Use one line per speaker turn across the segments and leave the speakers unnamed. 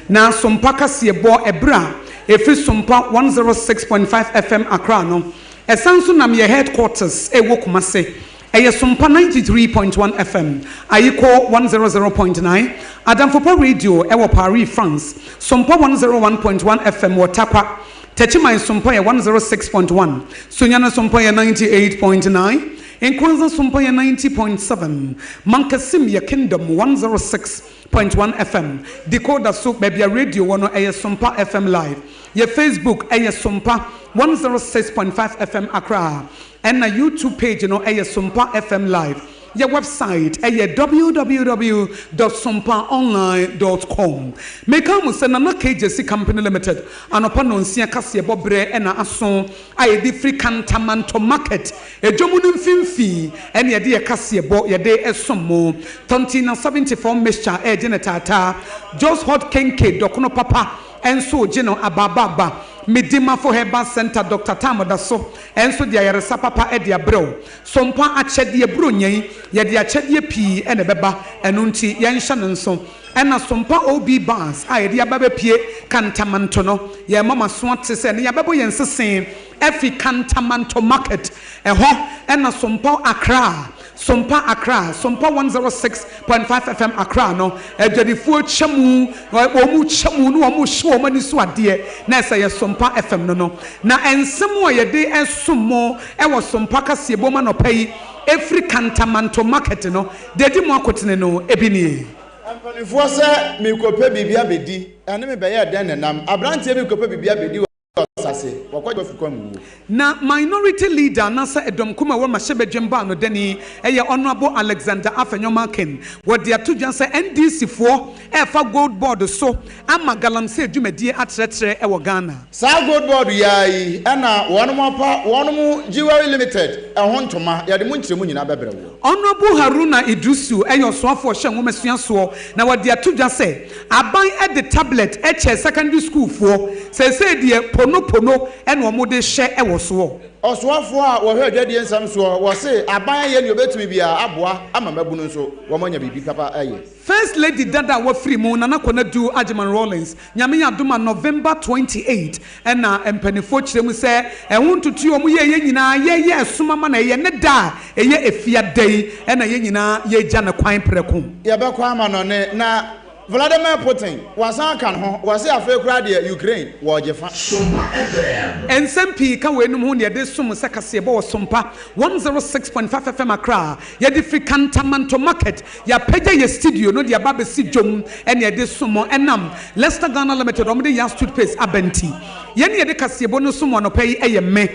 na Sompa Kasiebo Ebra efi Sompa 106.5 FM Accra no esanso na me headquarters ewo Kumase eye Sompa 93.1 FM ayiko 100.9 Adamfopo Radio ewo Paris France Sompa 101.1 FM Watakwa Techima Sompa 106.1 Sunyana Sompa 98.9 Nkwanza Sompa 90.7 Mankasim ya Kingdom 106.1 FM Decoder Soup Baby Radio wono eye Sompa FM Live ye Facebook eye Sompa 106.5 FM Accra and na YouTube page no eye Sompa FM Live your website www.sompaonline.com make am say na KJC Company Limited anopa no nsia kase bobre e na aso aye di free cantamanto market ejomu no mfimfi ene ye de kase bo ye de esomo tontina 74 mixture e de tata just hot kenke dokono papa enso gino abababa Medima for Heba Center Dr. Tamodaso enso dia yeresa papa e dia bro Sompa achedie brunye ye dia achedie pii ene beba eno nti ye nhya nso ena Sompa OB bars a ye dia baba pie kantamanto no ye mama so ate se ne ye bebo ye nsesen efi kantamanto market eho ena Sompa Accra Sompa Accra Sompa 106.5 FM Accra no ejadifuo chemu omu chemu no omu hwe omani so ade na esa ye Sompa FM no na ensemo ye de ensomo ewo Sompa Kasiebo ma no pai every cantamanto market no dedi mo akotene no ebini
ampanifo se mi kope bibia bedi ene me beye den nenam abrantie mi kope bibia bedi
na minority leader nasa edom kuma wa mahebedwemba no deni eye honorable Alexander Afenyomaken what they to just say NDC for efa gold board so ama galamse dwumadie atretre e wo Ghana
sa gold board yayi na wonmu Jewelry Limited hontoma ya de munchiremu nyina bebre wo
honorable Haruna Idrisu eyo soafo hye nwomesua so na what they to just say aban e the tablet e che secondary school for say die pono ene omode hye ewo so
oswafo a wo hwe adwade ensam so wo se aban ye ne obetumi bia aboa ama mabunu nso wo manya bibi papa aye
First Lady Dada wa free mu na nakona du Ajiman Rollins nyame ya duma November 28 ena empanifo kiremu se ehun tutu omu ye nyina ye esuma na ye ne da eye efia dai ena ye nyina ye gya na kwan preko
ye be kwa ama no ne na Vladimir Putin wasan kan ho wase afa kura de Ukraine wo jefa
NSMP ka wenum ho ne de sum sekase bo Sompa 106.5 FM Accra ye de Frikantamanto market ya pagya ye studio no de aba be si dwom ene de sumo enam Leicester Ghana Limited omde ya toothpaste abenti ye ne de kasebo no sumo no pay eye me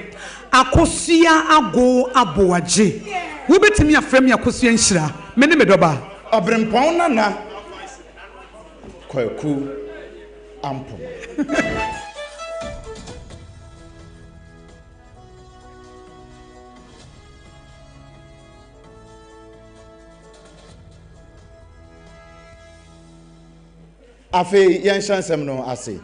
akosia ago aboaje wo betimi afrem ya akosia nhira me ne medoba
obrempon na Kwaku ampo afi yenshansem no ase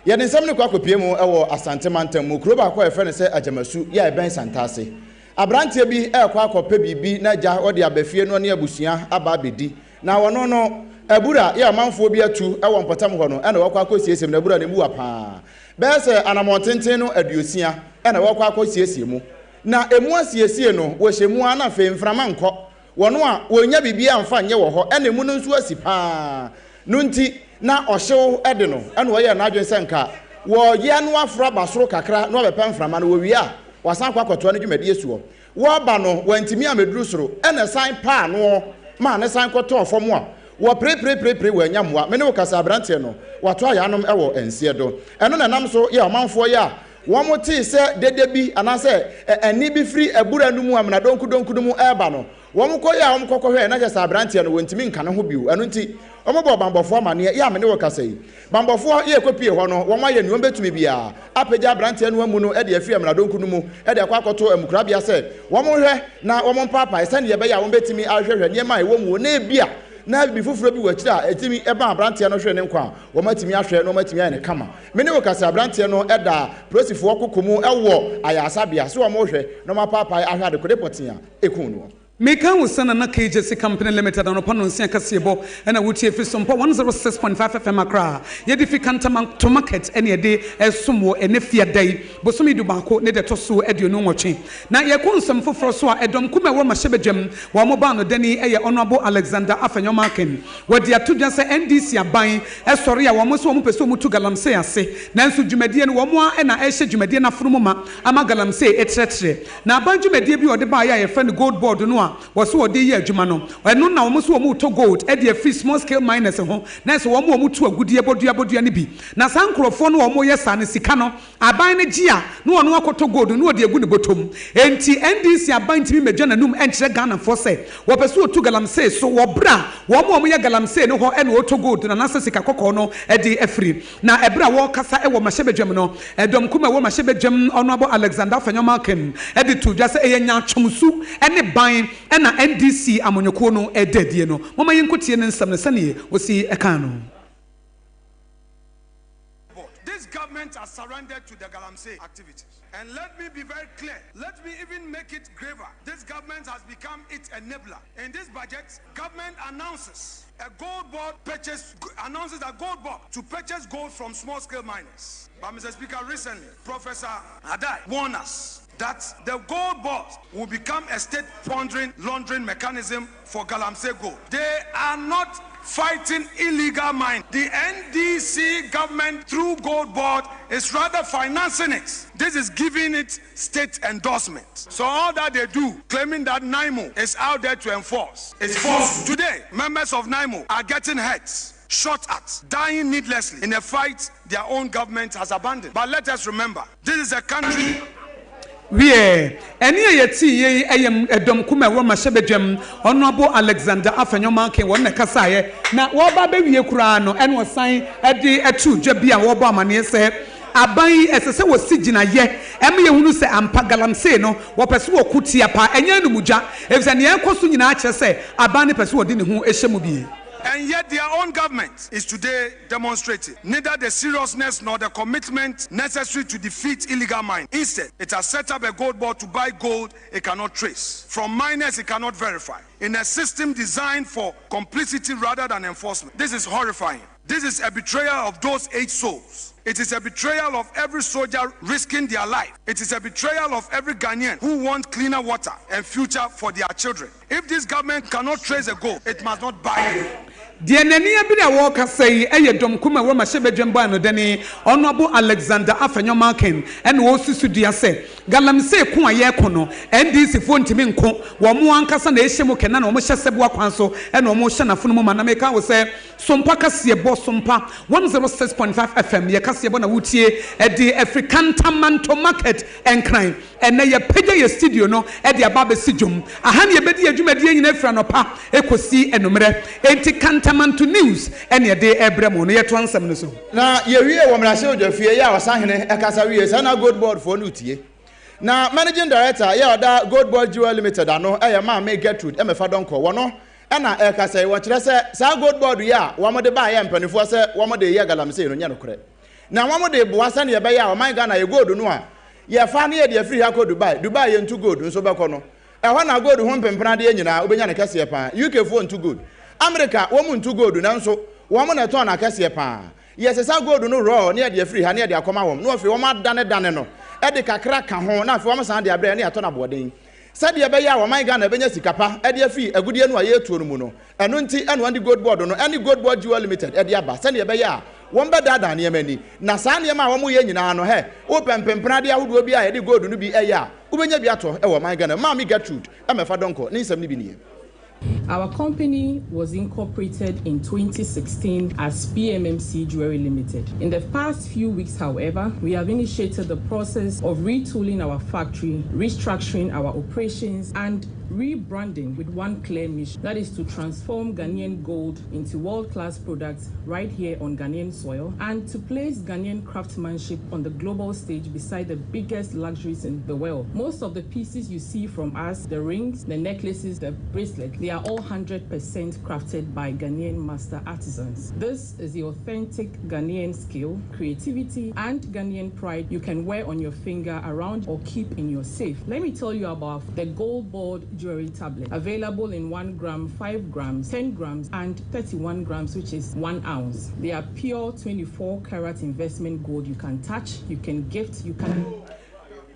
ye nsem ne kwakopie mu ewo asante mantam mu kuro ba kwa efe ne se ajamasu ya ben santase abrantie bi ekwa akope bibi na ja ode abafie no ne abusua aba abedi na wono no Ebura ya manfo bi atu e won potam ho no ena wakwa akosiesem na ebura ne mu apa be se anamontenten no aduosia ena wakwa akosiesie mu na emu asiesie no wo hyemu ana fe mframa nko wono a wonya bibia amfa nye wo ho ena emu no nso asipa no nti na ohyew ede no ena wo ye na adwen senka wo ye no afra basoro kakra no bepe mframa no wo wi a wasan kwa kwato no dwumade esuo wo ba no wantimi ameduru soro ena san pa no ma ne san kwato ofom a wo pre wanya moa me ne wo kasa abrante no wato ayanom ewo ensie do eno na nam so ya omanfo ya wo mote se dedebi anase ani bi firi abura no mu amna donku mu eba no wo mko ya wo mkoko hwe na kasa abrante no wontimi nka ne ho biu eno nti omobo bambofo amane ya me ne wo kasa yi bambofo ye kopie ho no wo ma ye nuo betumi bia apagya abrante no amu no e de afiri amna donku mu e de akwakoto amukura bia se wo mo hwe na wo mo papa ese ne ye be ya wo betumi ahwehwe ne ma e wo mu na ebia na bi fufuro bi wachira etimi eba abrante no hwe ne nkwa wo matimi ahwe no matimi ane kama me ne wo kasa abrante no eda prosifo kokomu ewo ayasabia so wo mo hwe no ma papa ahwe ade kode potia ekun no
Meka usana na KJC Company Limited and upon Nsia Kasiebo and a Wuti Sompa 106.5 FM Accra. Yedifi Kantaman to market any day as sumo and if ya day, Bosumi Dubako need a tosu edu no watching. Now ye consum for Froswa Edom Kuma Wama Shebejem, Wamobano Denny a honorable Alexander Afenyo Markin. Where the two just NDC are buying as sorry, I almost won't pursue to Galamse say, Nansu Jumedian Wamwa and I Eshe Jumediana Frumoma, Amagalamse, etc. Now Banju Mediabi or the buyer a friend gold board no. Was so de year jumano or no now almost wo to gold e de free small scale miners ho na so wo mo to agudie bodua ni bi na san krofo no wo mo yesa ne sika no aban ne gia no ono akoto gold no de agu ne botom enti NDC aban timi medwa nanum enkyere Ghana for say wo peso to galamse so wo bra wo mo ye galamse no ho e no to gold na nasa sika kokko no e de afri na ebra wo kasa e wo mahyebedwam no edom kuma wo mahyebedwam honorable Alexander Fenyomaken e de to just e nya twomsu e ne ban na NDC amonyoko no edadie no mama yenkotie ne nsam ne sane wosi eka no.
This government has surrendered to the Galamsey activities. And let me be very clear. Let me even make it graver. This government has become its enabler. In this budget, government announces a gold board to purchase gold from small-scale miners. But Mr. Speaker, recently, Professor Ade warned us that the gold board will become a state-funding laundering mechanism for Galamsey gold. They are not fighting illegal mining. The NDC government through gold board is rather financing it. This is giving it state endorsement. So all that they do, claiming that NIMO is out there to enforce, is false. Today, members of NIMO are getting hurt, shot at, dying needlessly in a fight their own government has abandoned. But let us remember, this is a country.
We any yeti ye ayem edom kuma wo mahyebedwam honorable Alexander Afenyomaken won na kasaye na wo ba be wie kura no ene osan ede atu dwa bia wo ba amane se aban esese wo sigina ye em ye hunu se ampa galamse no wo pese wo kutia pa enye no mugya efse ne ekoso nyina a kire se aban ne pese wo de ne hu ehyemu bi.
And yet their own government is today demonstrating neither the seriousness nor the commitment necessary to defeat illegal mining. Instead, it has set up a gold board to buy gold it cannot trace, from miners it cannot verify, in a system designed for complicity rather than enforcement. This is horrifying. This is a betrayal of those 8 souls. It is a betrayal of every soldier risking their life. It is a betrayal of every Ghanaian who wants cleaner water and future for their children. If this government cannot trace a gold, it must not buy it.
The nenia bi na wo kasa yi eyedom kuma wo mahyebedwam ba no deni honorable Alexander Afenyomaken ene wo susu dia se galamse ko aye ko no NDC fo ntimi nko wo mo ankasa na ehyem kena na wo hyesebo akwan so ene wo hye nafo no mu manam ka wo se Sompa Kasiebo Sompa 106.5 FM ye Kasiebo na wutie e de African Tamanto Market enkran ene ye pagya ye studio no e de aba be sidwom aha ne ye bedi adwumadie nyina afra no pa ekosi enomre enti Tamanto news ene de ebremo no ye to ansam no so
na ye wie wo mrase odwafie ya wasahene ekasa wie sana gold board for no tie na managing director ya oda gold board jewel limited ano eye ma me Gertrude emefa donko wo no ena ekasa wo kire se sa gold board ya wo mo de ba ya mpanifo se wo mo de ye galamse no nya no kure na wo mo de boasa ne ye be ya wo man Ghana ye gold no a ye fa ne ye de free ha ko Dubai ye ntu gold nso be ko no ehwa na gold ho mpempena de nyina obenya ne kase pa UK fo ntu gold America wo mu ntu gold nanso wo mo na ton na kase pa yes sa gold no raw ne de free ha ne de akoma wo no afi wo ma dane no e de kakra ka ho na afi wo ma san de abre ne ato na boden said ye be ya wo man Ghana benya sikapa e de afi agudie no aye tuo no mu no eno nti eno andi gold board no any gold board jewel limited e de aba said ye be ya won be dada ne mani na sa ne ma wo mo ye nyina no he wo pempempena de ahodo bi a ye de gold no bi e ya wo benya bi ato e wo man Ghana ma mi Gertrude e mefa donko ni nsam ni bi ne.
Our company was incorporated in 2016 as PMMC Jewelry Limited. In the past few weeks, however, we have initiated the process of retooling our factory, restructuring our operations, and rebranding with one clear mission, that is to transform Ghanaian gold into world-class products right here on Ghanaian soil and to place Ghanaian craftsmanship on the global stage beside the biggest luxuries in the world. Most of the pieces you see from us, the rings, the necklaces, the bracelets, they are all all 100% crafted by Ghanaian master artisans. This is the authentic Ghanaian skill, creativity, and Ghanaian pride you can wear on your finger, around, or keep in your safe. Let me tell you about the gold board jewelry tablet, available in 1 gram, 5 grams, 10 grams, and 31 grams, which is 1 ounce. They are pure 24-karat investment gold. You can touch, you can gift, you can...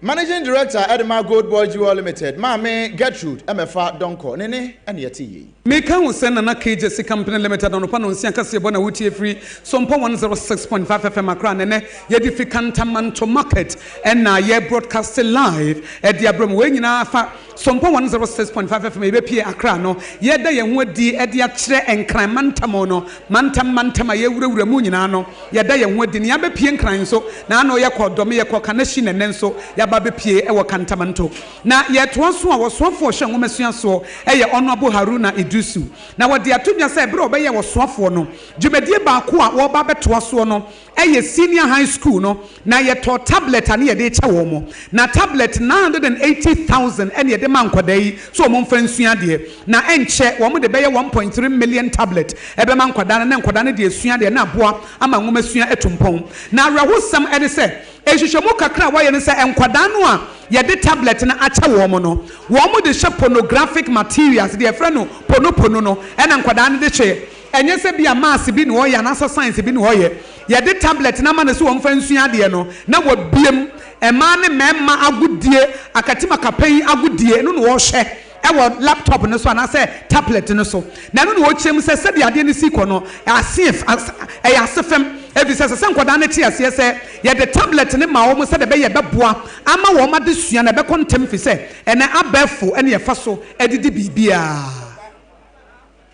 Managing Director, Edema Gold Boy Jewel Limited, Mame Gertrude, MFA Donko, Nene, and Yeti.
Meka wo send na KJC Company Limited on upon onsia kase bona wutie free Sompa 106.5 FM akra nene ye di Kantamanto market and na ye broadcast live e di abram we nyina fa Sompa 106.5 FM e be pie akra no ye da ye ho di e di a kire enkran mantam no mantam ye wurawura mu nyina no ye da ye ho di ne ya be pie enkran so na na ye kodom ye kokanashi nene so ya ba be pie e wo Kantamanto na ye to so a wo so fo hwe ngomesua so e ye Honorable Haruna Dusu. Na wadi atumya say bro be ye wosoafo no dwumadie baako a wo ba betoa so no eye senior high school no na ye to tablet ane ye de che wo mo na tablet 980,000 ene ye de mankwada yi so mo mfa nsua de na enche wo mo de be ye 1.3 million tablet ebe mankwada na nkwada ne de esua de na aboa ama nwoma sua etumpon na awrahosam ene say ehwehwemo kakra wa ye ne say enkwada no a ye de tablet na acha wo mo no wo mo de she pornographic materials de efra no pono no ena nkwada ne de che enye se bia mass bi ne hoye na science bi ne hoye ye de tablet na ma ne so wo mfa nsua de no na wo biem ema ne memma agudie akatima kapan agudie no no wo hwe ewo laptop no so na say tablet no so na no wo chem se se de ade ne siko no asif asefem evi se se nkwada ne ti ase se ye de tablet ne ma wo mo se de be ye beboa ama wo ma de sua na be kontem fi se ene abefo ene ye fa so edidi bibia.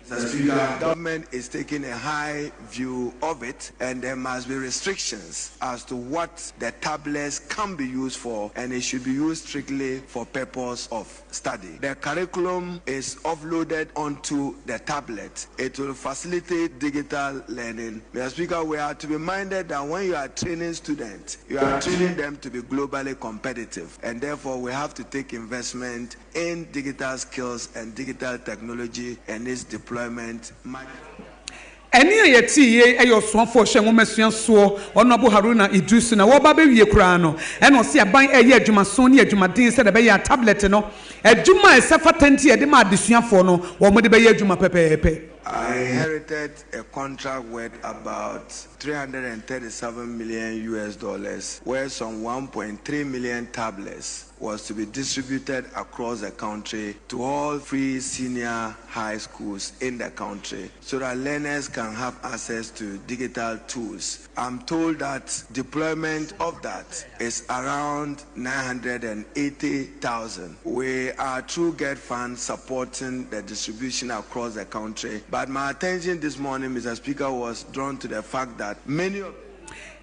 Mr. Speaker, government is taking a high view of it, and there must be restrictions as to what the tablets can be used for, and it should be used strictly for purpose of study. The curriculum is offloaded onto the tablet. It will facilitate digital learning. Mr. Speaker, we are to be minded that when you are training students, you are training them to be globally competitive, and therefore we have to take investment in digital skills and digital technology and its deployment.
Eni ayeti ye ayo soafo hwe ngomesua so Honorable Haruna Dusu na wo ba be wie kura no e no se aban eye adwumaso ne adwumadin se de be ya tablet no adwuma esefa tenti e de ma adesuafo no wo mo de be ya adwuma pepepe.
I inherited a contract worth about $337 million, where some 1.3 million tablets was to be distributed across the country to all free senior high schools in the country so that learners can have access to digital tools. I'm told that deployment of that is around 980,000. We are through GET Fund supporting the distribution across the country. But my attention this morning, Mr. Speaker, was drawn to the fact that many of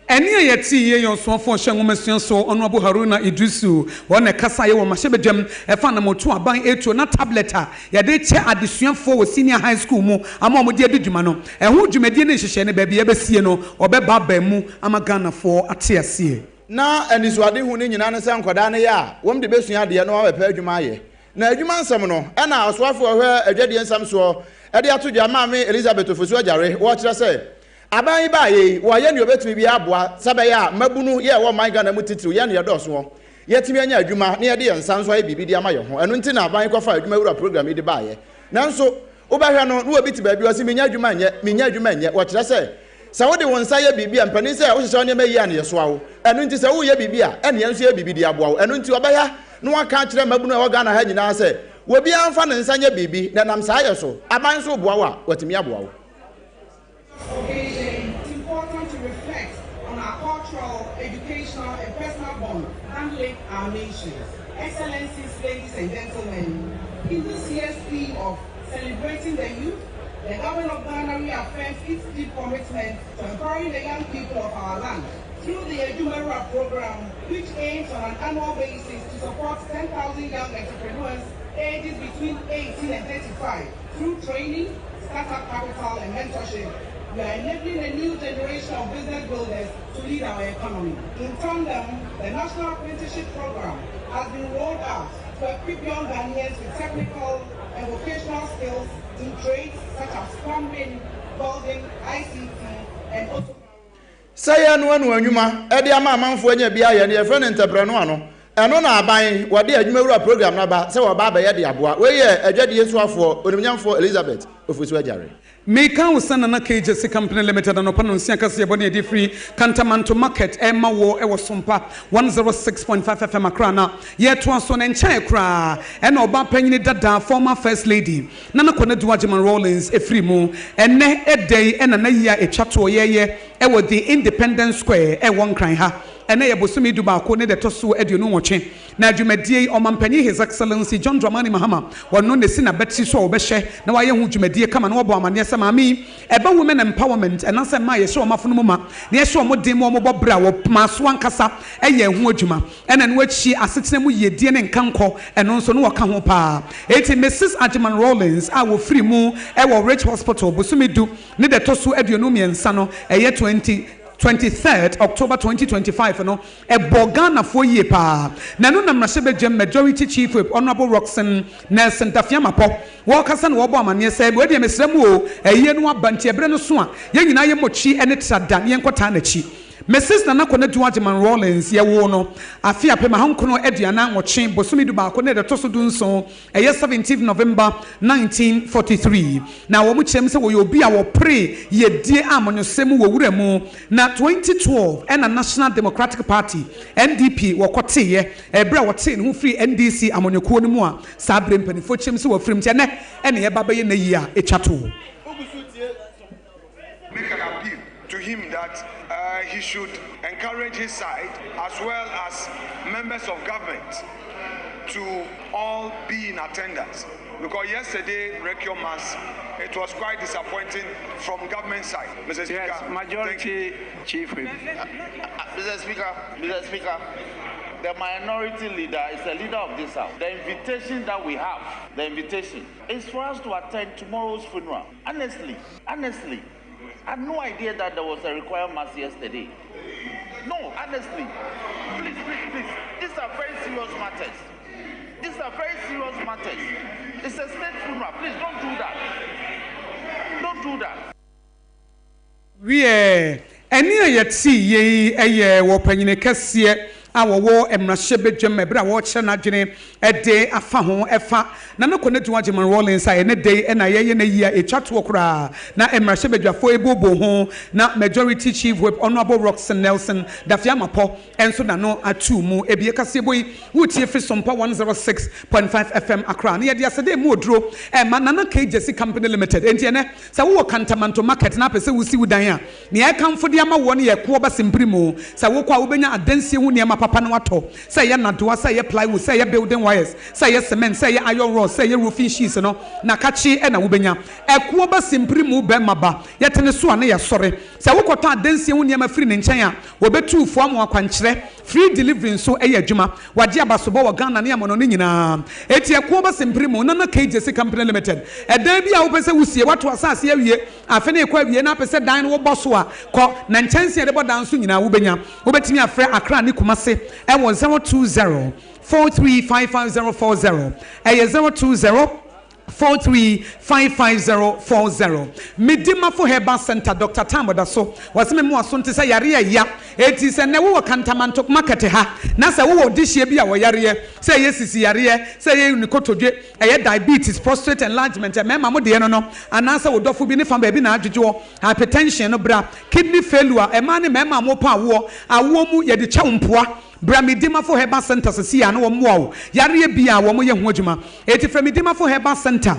Eni ayeti ye yon soafo hwe ngomesua so Honorable Haruna Dusu wona kasa ye wo mahebedwam efa na moto aban etuo na tablet a ye de che adesuafo wo senior high school mu ama mo de adwuma no eho dwumadie ne hyehyɛ ne ba bia besie no obeba ba mu ama Ghanafo ate ase
na anizuade hu ne nyina ne se nkwada ne ya wom de besua de no abepa adwuma ye na adwuma nsɛm no ɛna asoafo hwe adwadie nsɛm so ɛde ato dwa maame Elizabeth Ofosu Ajare wo kyerɛ sɛ aban ba ye wo ye ne obetumi bi aboa sabe ya mabunu ye wo man Ghana mu titiri ye ne yedoso ye timi anya adwuma ne ye de nsa nso aye bibi de ama ye ho eno nti na aban kofa adwuma wura program de ba ye nanso wo ba hwe no no obi ti ba bi o si menya adwuma nye wo kyerɛ sɛ sa wo de won sa ye bibi a mpani sɛ wo hyehyɛ ne ma yi an ye so awo eno nti sɛ wo ye bibi a ene ye nso ye bibi de aboa wo eno nti obaya no aka kyerɛ mabunu e wo Ghana ha nyina sɛ wo bi amfa ne nsa nye bibi na nam sa ye so aban so boa wa watimi aboa wo.
It's important to reflect on our cultural, educational, and personal bond handling our nations. Excellencies, ladies and gentlemen, in this year's theme of celebrating the youth, the government of Ghana reaffirms its deep commitment to empowering the young people of our land through the Ejumera program, which aims on an annual basis to support 10,000 young entrepreneurs ages between 18 and 35 through training, startup capital, and mentorship. We are enabling a new generation of business builders to lead our economy. In tandem, the National Apprenticeship Program has been rolled out to equip young Ghanaians with technical and vocational skills in trades such as plumbing, building, ICT, and auto.
Say no anwuma e de ama amanfo anya bia ye ne friend entrepreneur no eno na aban wo de adwumawura program na ba se wo ba ye de aboa we ye adwade yesuafo onimnyamfo Elizabeth ofusu ajare
Meka usana na KJC Company Limited and upon Sia Kasia Boni de Free Cantamanto Market Emma War Ewa Sompa 106.5 FM Akrana yet Twanson and Chayakra and Oba Penny Dada former First Lady Nana Kone Duajiman Rollins a free mo and ne a day and a year a chato ye ewa the Independence Square e one crying ha and I Bosumi Duba Kone de Tosu Eduno watching. Na Jumedie Omanhene His Excellency John Dramani Mahama, or known the Sina Betsy so Beshe, now I am Jumedie come and Obama, yes, Mammy, about women empowerment, and answer my show Mafunuma, near show more demo bra or Maswan Kasa, a year Wojuma, and in which she assisted them with ye Dian and Kanko, and also no Kahopa. 80 Mrs. Ajiman Rollins, I will free move, I will reach hospital, Bosumi do, need a Tosu Edunumi and Sano, a year 23rd October 2025 no e Bogana 4 year pa na no na mrashebe gem majority chief whip honorable Roxanne Nelson Tafiamapo wo kasa na wo bo amane se we de mesrem o eye no abanti ebre no so a ye nyina ye mochi ene trada ye nkota na chi Mrs. Nana Kone Duajiman Rollins ye wo no afia pema hankono aduana nwoche bosumi du ba ko ne de toso du nso eye 17th November 1943 na wo mu chem se wo ye obi a wo pre ye die amonyosem wo wura mu na 2012 and a National Democratic Party NDP wo kote ye ebra wo te ne ho free NDC amonyoko no mu a sabre mpanifo chem se wo frim te ne ene ye baba ye na yi a echato
make an appeal to him that he should encourage his side as well as members of government to all be in attendance. Because yesterday, Requiem Mass, it was quite disappointing from government side. Mr. Speaker,
yes, Majority Chief Whip.
Mr. Speaker, the minority leader is the leader of this house. The invitation that we have, is for us to attend tomorrow's funeral. Honestly, I had no idea that there was a required mass yesterday. No, honestly. Please. These are very serious matters. It's a state funeral. Please don't do that.
We any yet see ye wo panyine kese awowo emrahye gem ebra wo kire na dwene ede afa ho efa na no Kone Duajiman Rollins a ene dey na ye na yi a etwato kra na emrahye bedwafo ebobo ho na majority chief whip honorable Roxanne Nelson Dafiamapo enso na no atu mu ebie kase boy wutie fi Sompa 106.5 FM Accra na ye dia sede mu odro ma na KJC Company Limited enti ene sa wo Cantamanto Market na pese wusi wudan a na ye kamfo de ama wo ne ye ko ba simprimo sa wo kwa wo benya adansie hu ne ma papa no ato say ye nadoa say ye plywood say ye building wires say ye cement say ye iron rod say ye roofing sheets no na kachi e na wobenya ekuo ba simprimu be maba ye tene so ane ye sore say wo kota adansie hu ne ma free ne nchen a wo betu fo am akwankyere free delivery so e ye adwuma wade abasobo wo Ghana ne amono no nyina eti ekuo ba simprimu na KJC Company Limited e dan bia wo pese wusie wato asase awie afe ne ekwa awie na pese dan no wo boso a ko na nchanse de bodan so nyina wobenya wobetimi afre Accra ne Kumase I was 020-43554040. 020-43554040. Midima for Herbal Center, Dr. Tamboda so was me more soon to say Yaria ya. It is a never Cantamanto Market ha. Nasa wo this year be our Yaria. Say yes, is Yaria. Say you Nikoto a diabetes, prostate enlargement, and Mamma Diano, and answer would offer be from baby Najo, hypertension, bra, kidney failure, a man, Mamma Mopa war, a woman yet the champua. Bramidima for Herbal Center see ano wo yare bia wo ye hodwuma eti Bramidima for Herbal Center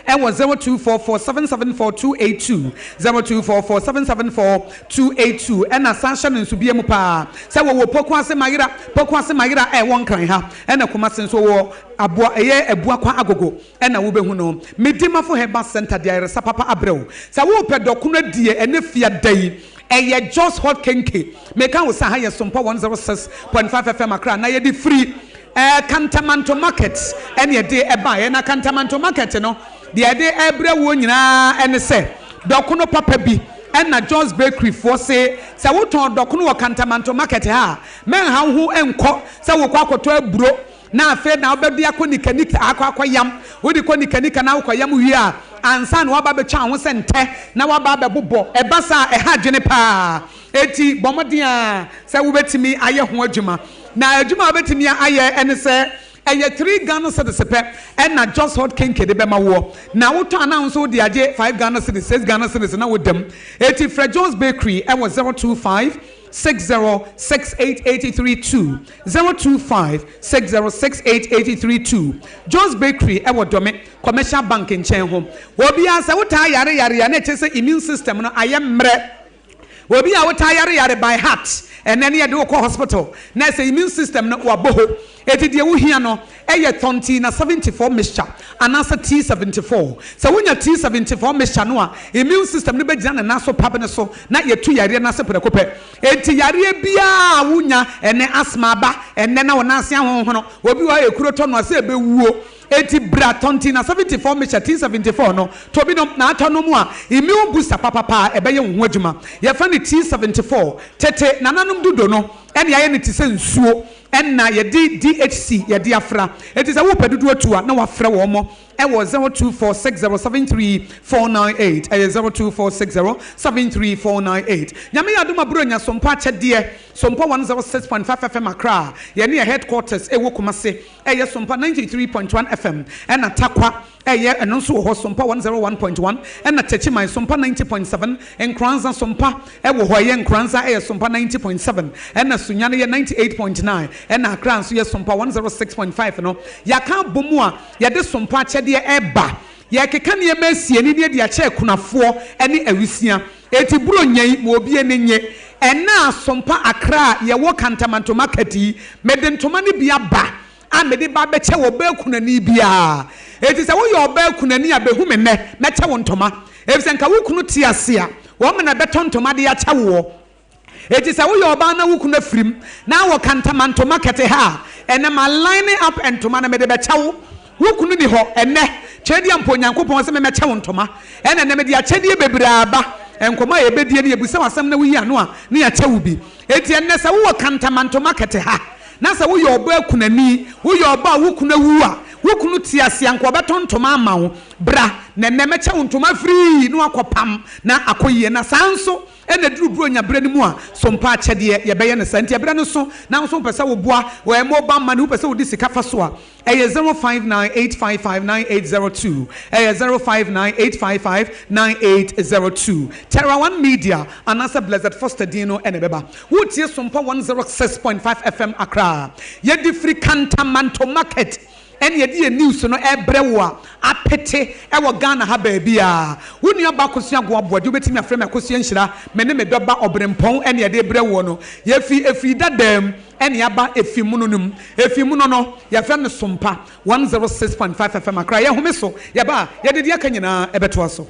and was 0244774282 0244774282 and a sanction in Subiemu pa say wo pokwase magira e won kran ha and Kumase so wo aboa eye ebua kwa agogo and na wo behu no Midima for Herbal Center dia resa papa abreu say wo pedokuno die ene fia dai eye just hot kenke meka wo sa ha ye Sompa 106.5 FM Accra na ye di free Cantamanto Market and ye dey eba na Cantamanto Market no the day ebre wo nyina ene se dokuno papa bi and na John's Bakery for say wo ton dokuno wo Cantamanto Market ha men ha ho enko se wo kwa akoto aburo na afa na obedi akonikanika akwayam wodi konikanika na akwayam wi a ansa na waba betwa ho sente na waba bebobo ebasa eha dwene pa eti bomodia se wobetimi aye ho adwuma na adwuma wobetimi aye ene se eye 3 Ghana cedis pe na just hot kenke de bema wo na woto announce wo de age 5 Ghana cedis 6 Ghana cedis na wodam eti Fred Jones Bakery e was 025 60688332 02560688332 Jones Bakery e wo dome commercial bank in chen home obi asa wota yare ya na chese immune system no ayemre obi a wota yare by heart and then you do call hospital na say immune system no waboho eti de wo hia no eye tonti na 74 mixture anasa T74 so when your T74 mixture no a immune system no be gina na so pabe ne so na ye tu yare na se prekope eti yare bia wunya ene asma ba ene na wona ase ahonho no obi wa ekuro to no ase ebe wuo eti bra tonti na 74 mixture T74 no to bi no na atono mu a immune booster papa ebe ye ho adwuma ye fa ni T74 tete nananum dudo no ene aye ne ti se nsuo enna ye DHC ye diafra it is a wo pedudu atua na wafra wo mo e wo 0246073498 e 0246073498 nyame ya doma bronya sompa chede sompa 106.5 FM Accra ye ne headquarters e wo Kumase e ye sompa 93.1 FM enna takwa eye eno so ho sompa 101.1 enna techiman sompa 90.7 enkranza sompa e wo ho ye enkranza e sompa 90.7 enna sunyane ye 98.9 enna Accra so ye sompa 106.5 no ya ka bomu a ye de sompa chede eba ye keka ne masie ni de ache kunafo ene awisia eti buro nyan mo obi enye ena sompa Accra ye wo kantamanto market mede ntoma ne bia ba a mede ba beche wo ba kunani bia eti se wo ye oba kunani abehu me ne meche wo ntoma efise nka wo kunu ti ase a wo me na beto ntoma de ache wo eti se wo ye oba na wo kunu afrim na wo kantamanto market ha ene ma line up ntoma na mede beche wo wukunu ni ho ene chedi ampo nyankopon se memeche wontoma ene ne mede achedi bebraba enkoma ebedie ne ebusa wasam na wuyi ano a ne ya chewu bi eti ene se wo kantamanto market ha na se wo ye oba akunani wo ye oba wukunu wu a wukunu tiase anko betontoma ama wo bra ne memeche wontoma free no akopam na akoyie na sanso ene duru bronya bre ni mu a sompa achede ye beye ne santi bre no so na so pese wo boa wo mobile money wo pese wo di sika fa so a eye 0598559802 eye 0598559802 Terra One Media anasa Blessed Foster Dino ene beba wo tie sompa 106.5 FM Accra ye di free Kantamanto market ene ye news no ebrewo apete e wo Ghana ha ba bia woni aba kosua go aboade obetimi afrem akosua nhira mene me doba obrempon ene ye de brewo no ye efi dadam ene aba efi mununum efi munono ye fa ne sompa 106.5 FM Accra ye home so ye ba ye de aka nyina ebeto aso